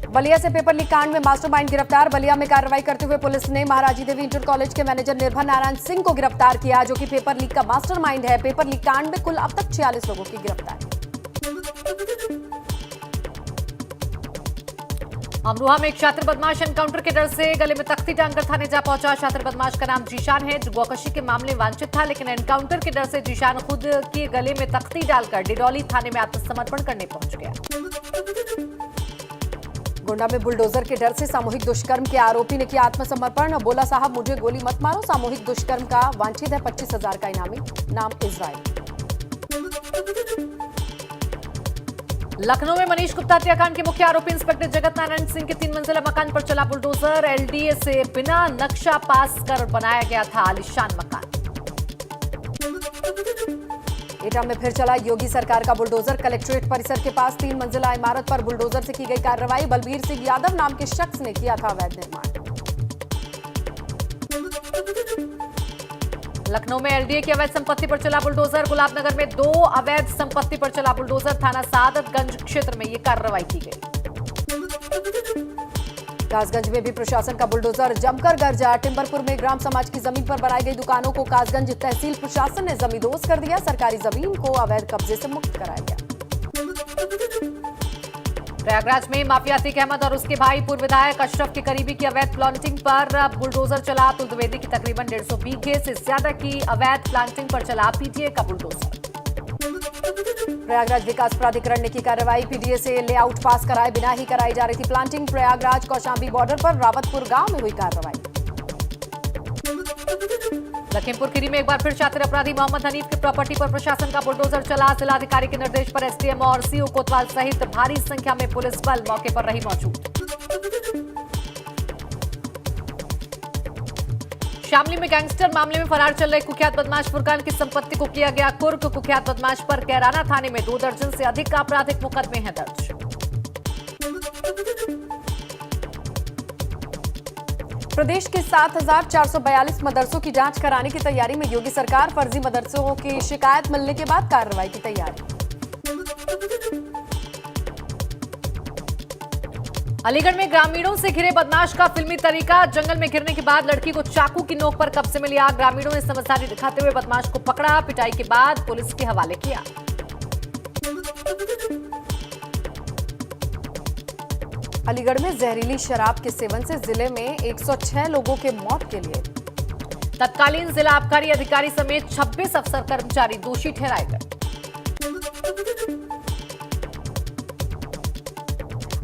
बलिया से paper leak कांड में मास्टरमाइंड गिरफ्तार। बलिया में कार्रवाई करते हुए पुलिस ने महाराजी देवी इंटर कॉलेज के मैनेजर निर्भय नारायण सिंह को गिरफ्तार किया, जो कि पेपर लीक का मास्टरमाइंड है। पेपर लीक कांड में कुल अब तक 46 लोगों की गिरफ्तारी। अमरोहा में एक छात्र बदमाश एनकाउंटर के डर से गले में तख्ती टांगकर थाने जा पहुंचा। छात्र बदमाश का नाम जीशान है, जो गोकशी के मामले में वांछित था, लेकिन एनकाउंटर के डर से जीशान खुद के गले में तख्ती डालकर डिडौली थाने में आत्मसमर्पण करने पहुंच गया। गोंडा में बुलडोजर के डर से सामूहिक दुष्कर्म के आरोपी ने किया आत्मसमर्पण। बोला, साहब मुझे गोली मत मारो। सामूहिक दुष्कर्म का वांछित है 25,000 का इनामी, नाम इजराइल। लखनऊ में मनीष गुप्ता हत्याकांड के मुख्य आरोपी इंस्पेक्टर जगत नारायण सिंह के 3 मंजिला मकान पर चला बुलडोजर। एलडीए से बिना नक्शा पास कर बनाया गया था आलीशान मकान। एटा में फिर चला योगी सरकार का बुलडोजर। कलेक्ट्रेट परिसर के पास 3 मंजिला इमारत पर बुलडोजर से की गई कार्रवाई। बलबीर सिंह यादव नाम के शख्स ने किया था अवैध निर्माण। लखनऊ में एलडीए की अवैध संपत्ति पर चला बुलडोजर। गुलाबनगर में 2 अवैध संपत्ति पर चला बुलडोजर। थाना सादतगंज क्षेत्र में यह कार्रवाई की गई। कासगंज में भी प्रशासन का बुलडोजर जमकर गरजा। टिम्बरपुर में ग्राम समाज की जमीन पर बनाई गई दुकानों को कासगंज तहसील प्रशासन ने जमींदोज कर दिया। सरकारी जमीन को अवैध कब्जे से मुक्त कराया गया। प्रयागराज में माफिया अतीक अहमद और उसके भाई पूर्व विधायक अशरफ के करीबी की अवैध प्लांटिंग पर बुलडोजर चला। अतुल द्विवेदी की तकरीबन 150 बीघे से ज्यादा की अवैध प्लांटिंग पर चला पीटीए का बुलडोजर। प्रयागराज विकास प्राधिकरण ने की कार्रवाई। पीडीए से लेआउट पास कराए बिना ही कराई जा रही थी प्लांटिंग। प्रयागराज कौशांबी बॉर्डर पर रावतपुर गांव में हुई कार्रवाई। लखीमपुर खीरी में एक बार फिर शातिर अपराधी मोहम्मद हनीफ की प्रॉपर्टी पर प्रशासन का बुलडोजर चला। जिलाधिकारी के निर्देश पर एसडीएम और सीओ कोतवाल सहित भारी संख्या में पुलिस बल मौके पर रही मौजूद। शामली में गैंगस्टर मामले में फरार चल रहे कुख्यात बदमाश फुरकान की संपत्ति को किया गया कुर्क। कुख्यात बदमाश पर कैराना थाने में 2 दर्जन से अधिक आपराधिक मुकदमे हैं दर्ज। प्रदेश के 7,442 मदरसों की जांच कराने की तैयारी में योगी सरकार। फर्जी मदरसों की शिकायत मिलने के बाद कार्रवाई की तैयारी। अलीगढ़ में ग्रामीणों से घिरे बदमाश का फिल्मी तरीका। जंगल में घिरने के बाद लड़की को चाकू की नोक पर कब्जे में लिया। ग्रामीणों ने समझदारी दिखाते हुए बदमाश को पकड़ा। पिटाई के बाद पुलिस के हवाले किया। अलीगढ़ में जहरीली शराब के सेवन से जिले में 106 लोगों के मौत के लिए तत्कालीन जिला आबकारी अधिकारी समेत 26 अफसर कर्मचारी दोषी ठहराए गए।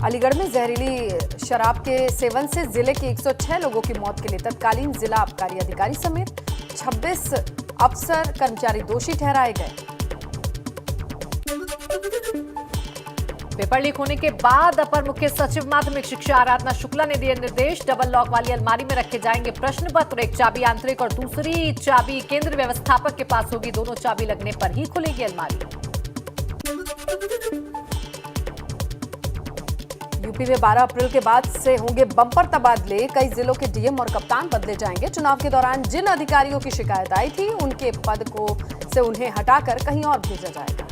अलीगढ़ में जहरीली शराब के सेवन से जिले के 106 लोगों की मौत के लिए तत्कालीन जिला आबकारी अधिकारी समेत 26 अफसर कर्मचारी दोषी ठहराए गए। पेपर लीक होने के बाद अपर मुख्य सचिव माध्यमिक शिक्षा आराधना शुक्ला ने दिए निर्देश। डबल लॉक वाली अलमारी में रखे जाएंगे प्रश्न पत्र। एक चाबी आंतरिक और दूसरी चाबी केंद्र व्यवस्थापक के पास होगी। दोनों चाबी लगने पर ही खुलेगी अलमारी। यूपी में 12 अप्रैल के बाद से होंगे बंपर तबादले। कई जिलों के डीएम और कप्तान बदले जाएंगे। चुनाव के दौरान जिन अधिकारियों की शिकायत आई थी उनके पद से उन्हें हटाकर कहीं और भेजा जाएगा।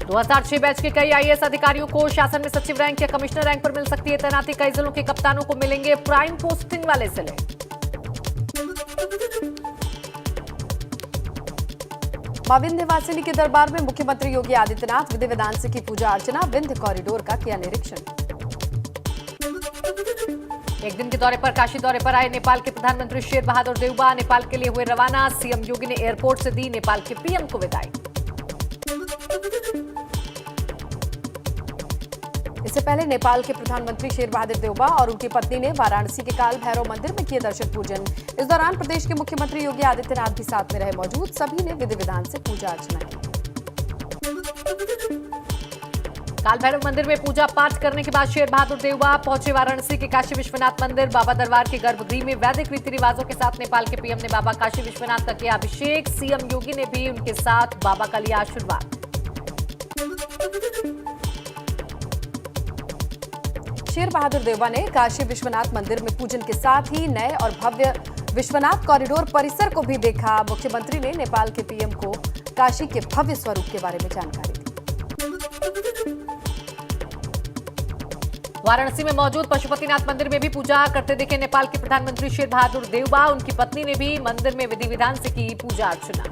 2006 बैच के कई आईएएस अधिकारियों को शासन में सचिव रैंक या कमिश्नर रैंक पर मिल सकती है तैनाती। कई जिलों के कप्तानों को मिलेंगे प्राइम पोस्टिंग वाले जिले। मां विंध्यवासिनी के दरबार में मुख्यमंत्री योगी आदित्यनाथ विधि विधान से की पूजा अर्चना। विंध्य कॉरिडोर का किया निरीक्षण। एक दिन के दौरे पर काशी दौरे पर आए नेपाल के प्रधानमंत्री शेर बहादुर देउबा नेपाल के लिए हुए रवाना। सीएम योगी ने एयरपोर्ट से दी नेपाल के पीएम को विदाई। इससे पहले नेपाल के प्रधानमंत्री शेर बहादुर देउबा और उनकी पत्नी ने वाराणसी के काल भैरव मंदिर में किए दर्शन पूजन। इस दौरान प्रदेश के मुख्यमंत्री योगी आदित्यनाथ भी साथ में रहे मौजूद। सभी ने विधि विधान से पूजा अर्चना की। काल भैरव मंदिर में पूजा पाठ करने के बाद शेर बहादुर देउबा पहुंचे वाराणसी के काशी विश्वनाथ मंदिर। बाबा दरबार के गर्भगृह में वैदिक रीति रिवाजों के साथ नेपाल के पीएम ने बाबा काशी विश्वनाथ का किया अभिषेक। सीएम योगी ने भी उनके साथ बाबा का लिया आशीर्वाद। शेर बहादुर देउबा ने काशी विश्वनाथ मंदिर में पूजन के साथ ही नए और भव्य विश्वनाथ कॉरिडोर परिसर को भी देखा। मुख्यमंत्री ने नेपाल के पीएम को काशी के भव्य स्वरूप के बारे में जानकारी दी। वाराणसी में मौजूद पशुपतिनाथ मंदिर में भी पूजा करते दिखे नेपाल के प्रधानमंत्री शेर बहादुर देउबा। उनकी पत्नी ने भी मंदिर में विधि विधान से की पूजा अर्चना।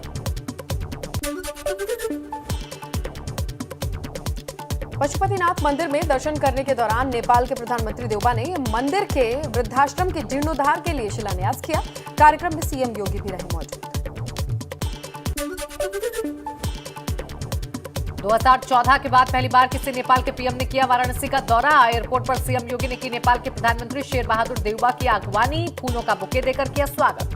पशुपतिनाथ मंदिर में दर्शन करने के दौरान नेपाल के प्रधानमंत्री देउबा ने मंदिर के वृद्धाश्रम के जीर्णोद्धार के लिए शिलान्यास किया। कार्यक्रम में सीएम योगी भी रहे मौजूद। 2014 के बाद पहली बार किसी नेपाल के पीएम ने किया वाराणसी का दौरा। एयरपोर्ट पर सीएम योगी ने की नेपाल के प्रधानमंत्री शेर बहादुर देउबा की अगवानी। फूलों का बुके देकर किया स्वागत।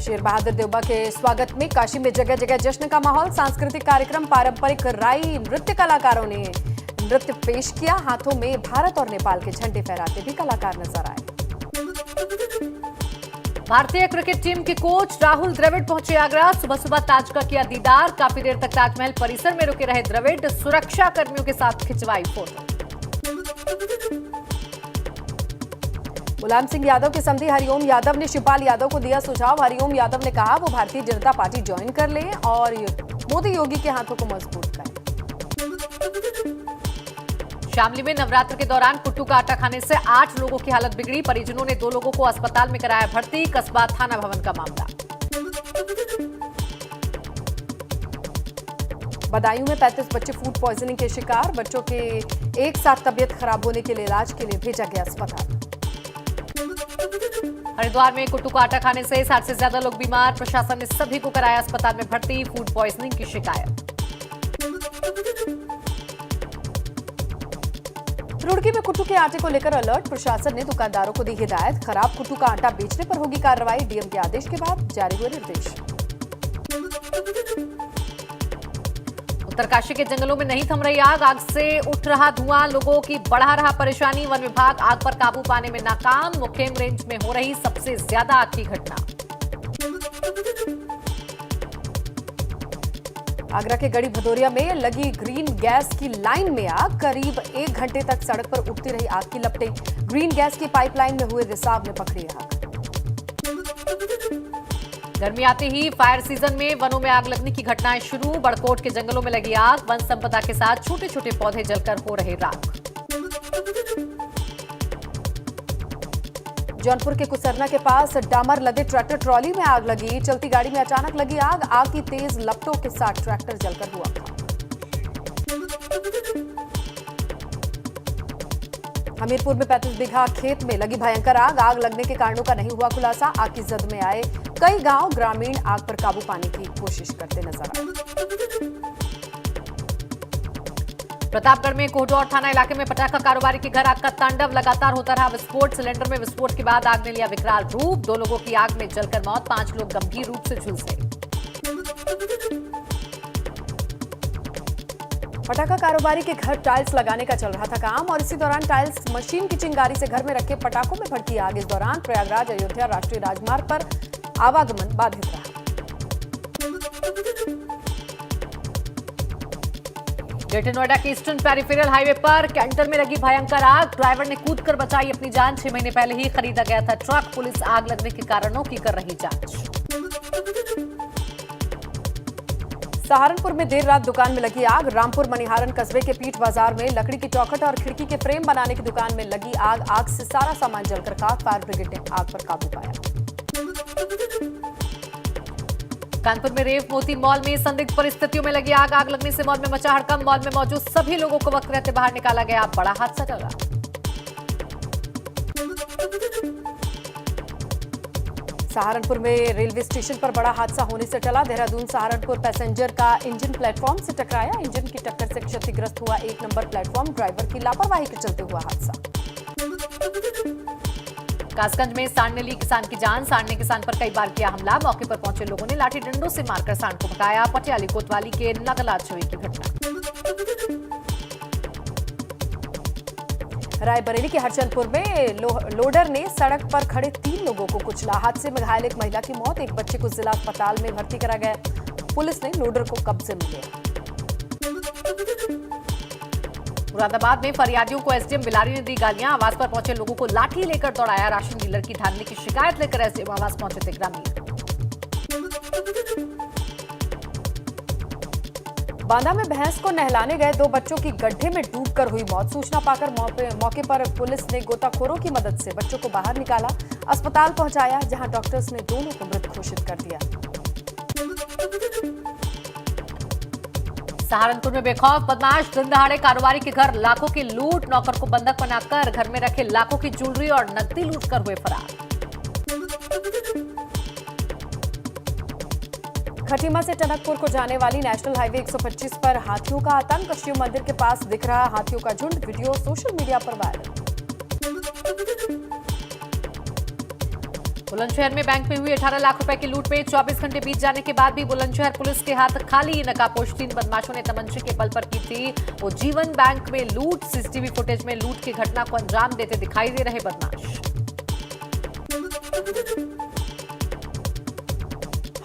शेर बहादुर देउबा के स्वागत में काशी में जगह जगह जश्न का माहौल। सांस्कृतिक कार्यक्रम, पारंपरिक राई नृत्य कलाकारों ने नृत्य पेश किया। हाथों में भारत और नेपाल के झंडे फहराते भी कलाकार नजर आए। भारतीय क्रिकेट टीम के कोच राहुल द्रविड़ पहुंचे आगरा। सुबह सुबह ताज का किया दीदार। काफी देर तक ताजमहल परिसर में रुके रहे द्रविड़। सुरक्षा कर्मियों के साथ खिंचवाई फोटो। मुलायम सिंह यादव के समधी हरिओम यादव ने शिवपाल यादव को दिया सुझाव। हरिओम यादव ने कहा वो भारतीय जनता पार्टी ज्वाइन कर ले और मोदी योगी के हाथों को मजबूत करें। शामली में नवरात्र के दौरान कुट्टू का आटा खाने से 8 लोगों की हालत बिगड़ी। परिजनों ने 2 लोगों को अस्पताल में कराया भर्ती। कस्बा थाना भवन का मामला। बदायूं में 35 बच्चे फूड पॉइजनिंग के शिकार। बच्चों के एक साथ तबियत खराब होने के लिए इलाज के लिए भेजा गया अस्पताल। हरिद्वार में कुट्टू का आटा खाने से 60 से ज्यादा लोग बीमार। प्रशासन ने सभी को कराया अस्पताल में भर्ती। फूड पॉइजनिंग की शिकायत। रुड़की में कुट्टू के आटे को लेकर अलर्ट। प्रशासन ने दुकानदारों को दी हिदायत। खराब कुट्टू का आटा बेचने पर होगी कार्रवाई। डीएम के आदेश के बाद जारी हुए निर्देश। उत्तरकाशी के जंगलों में नहीं थम रही आग। आग से उठ रहा धुआं लोगों की बढ़ा रहा परेशानी। वन विभाग आग पर काबू पाने में नाकाम। मुखेम रेंज में हो रही सबसे ज्यादा आग की घटना। आगरा के गड़ी भदौरिया में लगी ग्रीन गैस की लाइन में आग। करीब 1 घंटे तक सड़क पर उठती रही आग की लपटें। ग्रीन गैस की पाइपलाइन में हुए रिसाव में पकड़ी आग। गर्मी आते ही फायर सीजन में वनों में आग लगने की घटनाएं शुरू। बड़कोट के जंगलों में लगी आग। वन संपदा के साथ छोटे छोटे पौधे जलकर हो रहे राख। जौनपुर के कुसरना के पास डामर लदे ट्रैक्टर ट्रॉली में आग लगी। चलती गाड़ी में अचानक लगी आग। आग की तेज लपटों के साथ ट्रैक्टर जलकर हुआ खाक। हमीरपुर में 35 बीघा खेत में लगी भयंकर आग। आग लगने के कारणों का नहीं हुआ खुलासा। आग की जद में आए कई गांव। ग्रामीण आग पर काबू पाने की कोशिश करते नजर आए। प्रतापगढ़ में कोहटौर थाना इलाके में पटाखा कारोबारी के घर आग का तांडव। लगातार होता रहा विस्फोट। सिलेंडर में विस्फोट के बाद आग ने लिया विकराल रूप। 2 लोगों की आग में जलकर मौत। 5 लोग गंभीर रूप से झुलसे। पटाखा कारोबारी के घर टाइल्स लगाने का चल रहा था काम और इसी दौरान टाइल्स मशीन की चिंगारी से घर में रखे पटाखों में भड़की आग। इस दौरान प्रयागराज अयोध्या राष्ट्रीय राजमार्ग पर आवागमन बाधित रहा। ग्रेटर नोएडा के ईस्टर्न पेरिफेरल हाईवे पर कैंटर में लगी भयंकर आग। ड्राइवर ने कूदकर बचाई अपनी जान। 6 महीने पहले ही खरीदा गया था ट्रक। पुलिस आग लगने के कारणों की कर रही जांच। सहारनपुर में देर रात दुकान में लगी आग। रामपुर मनिहारन कस्बे के पीठ बाजार में लकड़ी की चौखट और खिड़की के फ्रेम बनाने की दुकान में लगी आग। आग से सारा सामान जलकर खाक। फायर ब्रिगेड ने आग पर काबू पाया। कानपुर में रेव मोती मॉल में संदिग्ध परिस्थितियों में लगी आग। आग लगने से मॉल में मचा हड़कंप। मॉल में मौजूद सभी लोगों को वक्त रहते बाहर निकाला गया। बड़ा हादसा टला। सहारनपुर में रेलवे स्टेशन पर बड़ा हादसा होने से टला। देहरादून सहारनपुर पैसेंजर का इंजन प्लेटफॉर्म से टकराया। इंजन की टक्कर से क्षतिग्रस्त हुआ 1 नंबर प्लेटफॉर्म। ड्राइवर की लापरवाही के चलते हुआ हादसा। कासगंज में सांड ने ली किसान की जान। सांड ने किसान पर कई बार किया हमला। मौके पर पहुंचे लोगों ने लाठी डंडों से मारकर सांड को भगाया। पटियाली कोतवाली के नगला छुई की घटना। रायबरेली के हरचंदपुर में लोडर ने सड़क पर खड़े 3 लोगों को कुचला। हादसे में घायल एक महिला की मौत। एक बच्चे को जिला अस्पताल में भर्ती करा गया। पुलिस ने लोडर को कब्जे में लिया। मुरादाबाद में फरियादियों को एसडीएम बिलारी ने दी गालियां। आवास पर पहुंचे लोगों को लाठी लेकर दौड़ाया। राशन डीलर की धांधली की शिकायत लेकर एसडीएम आवास पहुंचे थे ग्रामीण। बांदा में भैंस को नहलाने गए 2 बच्चों की गड्ढे में डूबकर हुई मौत। सूचना पाकर मौके पर पुलिस ने गोताखोरों की मदद से बच्चों को बाहर निकाला, अस्पताल पहुंचाया, जहां डॉक्टर्स ने दोनों को मृत घोषित कर दिया। सहारनपुर में बेखौफ बदमाश दिन दहाड़े कारोबारी के घर लाखों की लूट। नौकर को बंधक बनाकर घर में रखे लाखों की ज्वेलरी और नकदी लूटकर हुए फरार। खटीमा से टनकपुर को जाने वाली नेशनल हाईवे 125 पर हाथियों का आतंक। शिव मंदिर के पास दिख रहा हाथियों का झुंड। वीडियो सोशल मीडिया पर वायरल। बुलंदशहर में बैंक में हुई 18 लाख रुपए की लूट में 24 घंटे बीत जाने के बाद भी बुलंदशहर पुलिस के हाथ खाली। नकाबपोश 3 बदमाशों ने तमंचे के बल पर की थी वो जीवन बैंक में लूट। सीसीटीवी फुटेज में लूट की घटना को अंजाम देते दिखाई दे रहे बदमाश।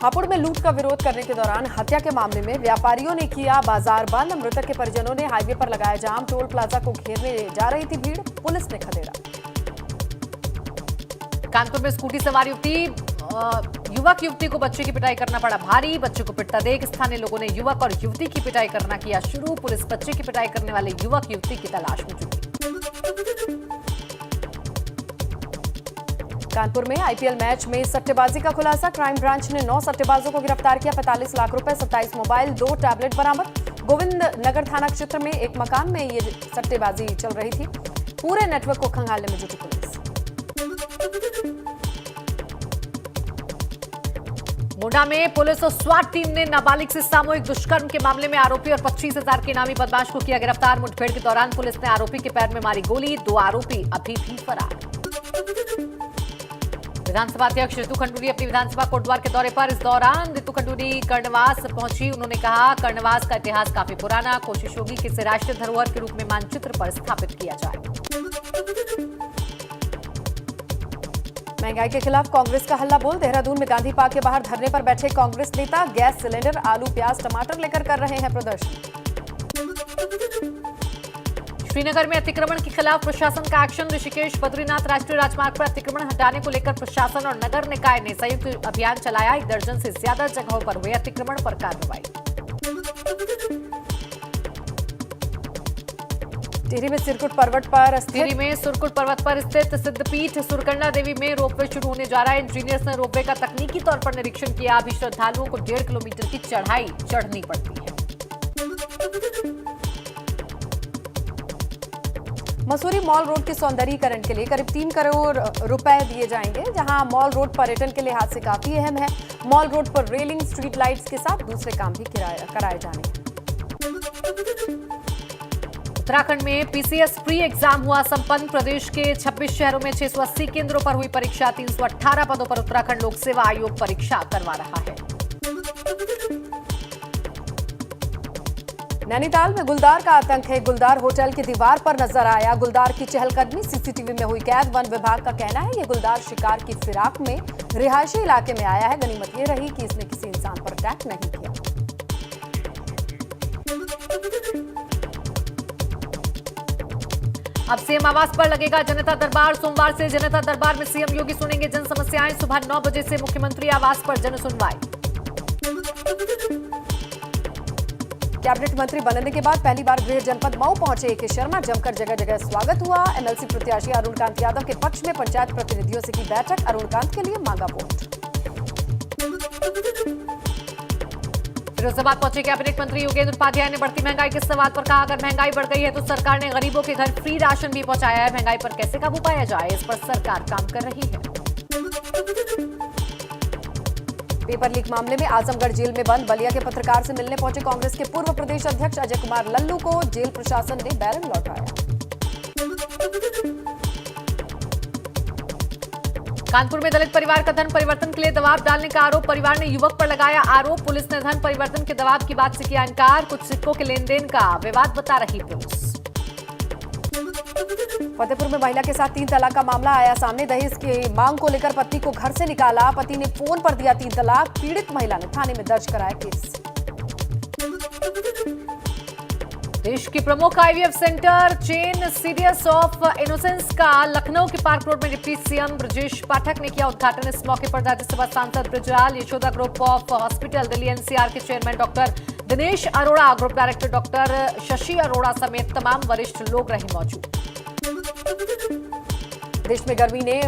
हापुड़ में लूट का विरोध करने के दौरान हत्या के मामले में व्यापारियों ने किया बाजार बंद। मृतक के परिजनों ने हाईवे पर लगाया जाम। टोल प्लाजा को घेरने जा रही थी भीड़, पुलिस ने खदेड़ा। कानपुर में स्कूटी सवार युवक युवती को बच्चे की पिटाई करना पड़ा भारी। बच्चे को पिटता देख स्थानीय लोगों ने युवक और युवती की पिटाई करना किया शुरू। पुलिस बच्चे की पिटाई करने वाले युवक युवती की तलाश में जुटी। कानपुर में आईपीएल मैच में सट्टेबाजी का खुलासा। क्राइम ब्रांच ने 9 सट्टेबाजों को गिरफ्तार किया। 45 लाख रुपए, 27 मोबाइल, 2 टैबलेट बरामद। गोविंद नगर थाना क्षेत्र में एक मकान में ये सट्टेबाजी चल रही थी। पूरे नेटवर्क को खंगालने में जुटी पुलिस। मोडा में पुलिस और स्वाट टीम ने नाबालिग से सामूहिक दुष्कर्म के मामले में आरोपी और 25,000 के इनामी बदमाश को किया गिरफ्तार। मुठभेड़ के दौरान पुलिस ने आरोपी के पैर में मारी गोली। 2 आरोपी अभी भी फरार। विधानसभा अध्यक्ष रितु खंडूरी अपनी विधानसभा कोटद्वार के दौरे पर। इस दौरान रितु खंडूरी कर्णवास पहुंची। उन्होंने कहा कर्णवास का इतिहास काफी पुराना। कोशिश होगी कि इसे राष्ट्रीय धरोहर के रूप में मानचित्र पर स्थापित किया जाए। महंगाई के खिलाफ कांग्रेस का हल्ला बोल। देहरादून में गांधी पार्क के बाहर धरने पर बैठे कांग्रेस नेता गैस सिलेंडर, आलू, प्याज, टमाटर लेकर कर रहे हैं प्रदर्शन। श्रीनगर में अतिक्रमण के खिलाफ प्रशासन का एक्शन। ऋषिकेश बद्रीनाथ राष्ट्रीय राजमार्ग पर अतिक्रमण हटाने को लेकर प्रशासन और नगर निकाय ने संयुक्त अभियान चलाया। 1 दर्जन से ज्यादा जगहों पर हुए अतिक्रमण पर कार्रवाई। टिहरी में सिरकुट पर्वत पर स्थित सिद्धपीठ सुरकंडा देवी में रोपवे शुरू होने जा रहा है। इंजीनियर्स ने रोपवे का तकनीकी तौर पर निरीक्षण किया। अभी श्रद्धालुओं को 1.5 किलोमीटर की चढ़ाई चढ़नी पड़ती है। मसूरी मॉल रोड के सौंदर्यीकरण के लिए करीब 3 करोड़ रुपए दिए जाएंगे। जहां मॉल रोड पर्यटन के लिहाज से काफी अहम है। मॉल रोड पर रेलिंग, स्ट्रीट लाइट्स के साथ दूसरे काम भी कराए जाने हैं। उत्तराखंड में पीसीएस प्री एग्जाम हुआ संपन्न। प्रदेश के 26 शहरों में 680 केंद्रों पर हुई परीक्षा। 318 पदों पर उत्तराखंड लोक सेवा आयोग परीक्षा करवा रहा है। नैनीताल में गुलदार का आतंक है। गुलदार होटल की दीवार पर नजर आया गुलदार की चहलकदमी। सीसीटीवी में हुई कैद। वन विभाग का कहना है ये गुलदार शिकार की फिराक में रिहायशी इलाके में आया है। गनीमत ये रही कि इसने किसी इंसान पर अटैक नहीं किया। अब सीएम आवास पर लगेगा जनता दरबार। सोमवार से जनता दरबार में सीएम योगी सुनेंगे जन समस्याएं। सुबह 9 बजे से मुख्यमंत्री आवास पर जन सुनवाई। कैबिनेट मंत्री बनने के बाद पहली बार गृह जनपद मऊ पहुंचे ए के शर्मा। जमकर जगह जगह स्वागत हुआ। एमएलसी प्रत्याशी अरुण कांत यादव के पक्ष में पंचायत प्रतिनिधियों से की बैठक। अरुण कांत के लिए मांगा वोट। फिरोजाबाद पहुंचे कैबिनेट मंत्री योगेंद्र उपाध्याय ने बढ़ती महंगाई के सवाल पर कहा अगर महंगाई बढ़ गई है तो सरकार ने गरीबों के घर फ्री राशन भी पहुंचाया है। महंगाई पर कैसे काबू पाया जाए, इस पर सरकार काम कर रही है। पेपर लीक मामले में आजमगढ़ जेल में बंद बलिया के पत्रकार से मिलने पहुंचे कांग्रेस के पूर्व प्रदेश अध्यक्ष अजय कुमार लल्लू को जेल प्रशासन ने बैरन लौटाया। कानपुर में दलित परिवार का धन परिवर्तन के लिए दबाव डालने का आरोप। परिवार ने युवक पर लगाया आरोप। पुलिस ने धन परिवर्तन के दबाव की बात से किया इनकार। कुछ सिक्कों के लेन देन का विवाद बता रही पुलिस। फतेहपुर में महिला के साथ 3 तलाक का मामला आया सामने। दहेज की मांग को लेकर पति को घर से निकाला। पति ने फोन पर दिया 3 तलाक। पीड़ित महिला ने थाने में दर्ज कराया केस। देश की प्रमुख IVF centre chain Seeds of Innocence का लखनऊ के पार्क रोड में डिप्टी सीएम ब्रजेश पाठक ने किया उद्घाटन। इस मौके पर राज्यसभा सांसद Brijlal, Yashoda group of hospital Delhi NCR के chairman doctor Dinesh Arora, group director doctor Shashi Arora समेत तमाम वरिष्ठ लोग रहे मौजूद। देश में गर्मी ने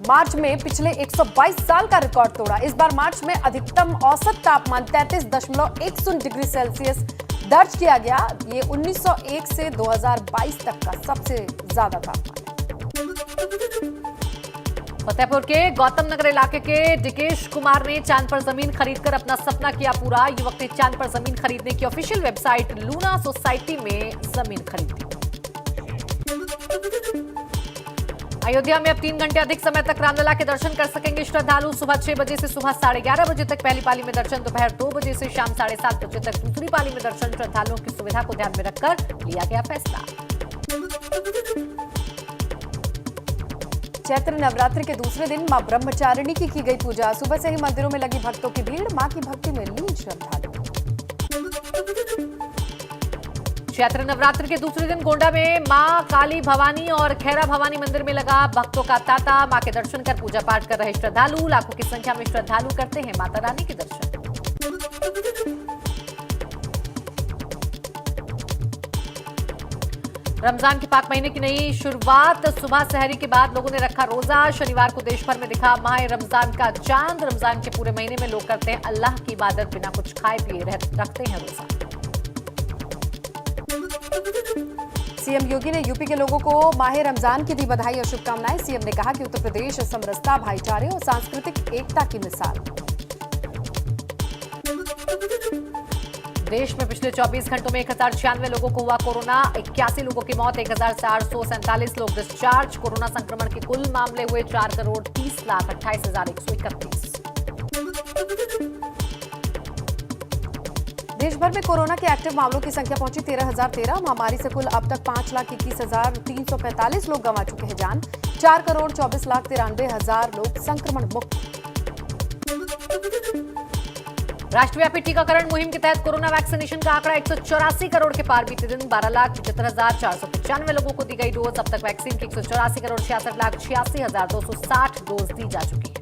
मार्च में पिछले 122 साल का रिकॉर्ड तोड़ा। इस बार मार्च में अधिकतम औसत तापमान 33.10 डिग्री सेल्सियस दर्ज किया गया। ये 1901 से 2022 तक का सबसे ज्यादा तापमान है। फतेहपुर के गौतम नगर इलाके के डिकेश कुमार ने चांद पर जमीन खरीदकर अपना सपना किया पूरा। युवक ने चांद पर जमीन खरीदने की ऑफिशियल वेबसाइट लूना सोसाइटी में जमीन खरीदी। अयोध्या में अब 3 घंटे अधिक समय तक रामलला के दर्शन कर सकेंगे श्रद्धालु। सुबह 6 बजे से सुबह 11:30 बजे तक पहली पाली में दर्शन, दोपहर 2 बजे से शाम 7:30 बजे तक दूसरी पाली में दर्शन। श्रद्धालुओं की सुविधा को ध्यान में रखकर लिया गया फैसला। चैत्र नवरात्रि के दूसरे दिन मां ब्रह्मचारिणी की गई पूजा। सुबह से ही मंदिरों में लगी भक्तों की भीड़, मां की भक्ति में लीन श्रद्धालु। चैत्र नवरात्रि के दूसरे दिन गोंडा में मां काली भवानी और खैरा भवानी मंदिर में लगा भक्तों का तांता। मां के दर्शन कर पूजा पाठ कर रहे श्रद्धालु। लाखों की संख्या में श्रद्धालु करते हैं माता रानी के दर्शन। रमजान के पाक महीने की नई शुरुआत। सुबह सहरी के बाद लोगों ने रखा रोजा। शनिवार को देश भर में दिखा माह रमजान का चांद। रमजान के पूरे महीने में लोग करते हैं अल्लाह की इबादत, बिना कुछ खाए पिए रखते हैं रोजा। सीएम योगी ने यूपी के लोगों को माह रमजान की दी बधाई और शुभकामनाएं। सीएम ने कहा कि उत्तर प्रदेश समरसता, भाईचारे और सांस्कृतिक एकता की मिसाल। देश में पिछले 24 घंटों में 1096 लोगों को हुआ कोरोना। 81 लोगों की मौत, 1447 लोग डिस्चार्ज। कोरोना संक्रमण के कुल मामले हुए 4,30,28,131। देश भर में कोरोना के एक्टिव मामलों की संख्या पहुंची 13,013। महामारी से कुल अब तक 5,21,345 लोग गंवा चुके हैं जान। 4,24,93,000 लोग संक्रमण मुक्त। राष्ट्रव्यापी टीकाकरण मुहिम के तहत कोरोना वैक्सीनेशन का आंकड़ा 184 करोड़ के पार। बीते दिन 12,75,495 लोगों को दी गई डोज। अब तक वैक्सीन की 184,66,86,260 डोज दी जा चुकी है।